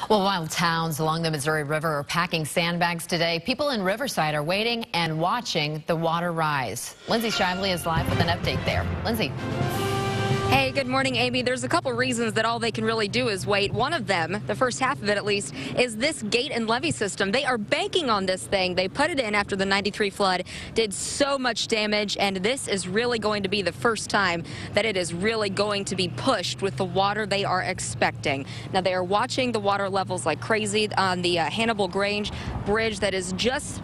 Well, while towns along the Missouri River are packing sandbags today, people in Riverside are waiting and watching the water rise. Lindsay Shively is live with an update there. Lindsay. Hey, good morning, Amy. There's a couple reasons that all they can really do is wait. One of them, the first half of it at least, is this gate and levee system. They are banking on this thing. They put it in after the '93 flood, did so much damage, and this is really going to be the first time that it is really going to be pushed with the water they are expecting. Now, they are watching the water levels like crazy on the Hannibal Grange Bridge that is just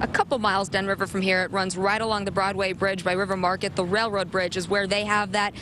a couple miles downriver from here. It runs right along the Broadway Bridge by River Market. The railroad bridge is where they have that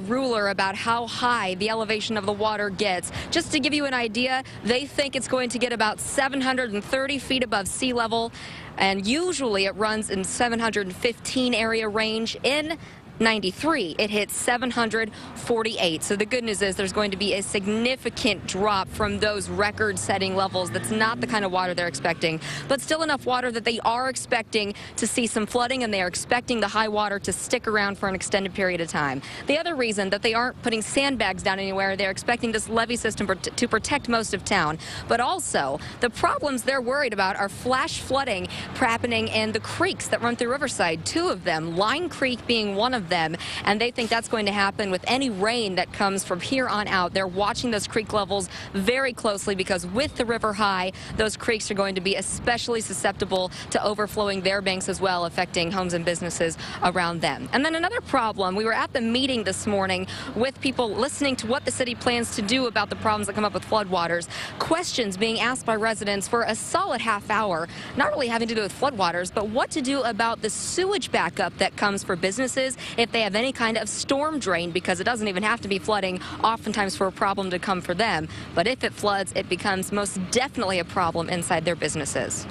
ruler about how high the elevation of the water gets. Just to give you an idea, they think it's going to get about 730 feet above sea level, and usually it runs in 715 area range. In '93, it hit 748. So the good news is there's going to be a significant drop from those record-setting levels. That's not the kind of water they're expecting, but still enough water that they are expecting to see some flooding, and they are expecting the high water to stick around for an extended period of time. The other reason that they aren't putting sandbags down anywhere, they're expecting this levee system to protect most of town. But also, the problems they're worried about are flash flooding happening in the creeks that run through Riverside. Two of them, Line Creek being one of them, and they think that's going to happen with any rain that comes from here on out. They're watching those creek levels very closely because with the river high, those creeks are going to be especially susceptible to overflowing their banks as well, affecting homes and businesses around them. And then another problem, we were at the meeting this morning with people listening to what the city plans to do about the problems that come up with floodwaters. Questions being asked by residents for a solid half hour, not really having to do with floodwaters, but what to do about the sewage backup that comes for businesses if they have any kind of storm drain, because it doesn't even have to be flooding oftentimes for a problem to come for them. But if it floods, it becomes most definitely a problem inside their businesses.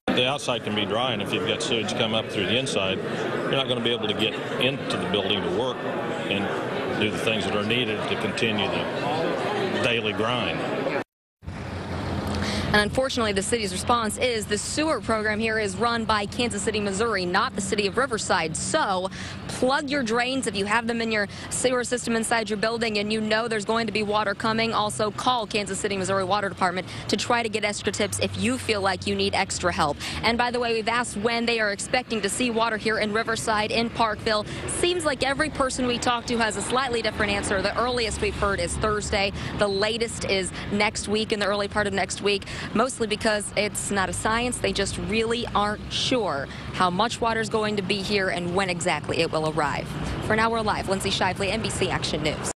The outside can be dry, and if you've got sewage come up through the inside, you're not going to be able to get into the building to work and do the things that are needed to continue the daily grind. And unfortunately, the city's response is the sewer program here is run by Kansas City, Missouri, not the city of Riverside. So plug your drains if you have them in your sewer system inside your building and you know there's going to be water coming. Also call Kansas City, Missouri Water Department to try to get extra tips if you feel like you need extra help. And by the way, we've asked when they are expecting to see water here in Riverside, in Parkville. Seems like every person we talk to has a slightly different answer. The earliest we've heard is Thursday. The latest is next week, in the early part of next week. Mostly because it's not a science. They just really aren't sure how much water is going to be here and when exactly it will arrive. For now, we're live. Lindsay Shively, NBC Action News.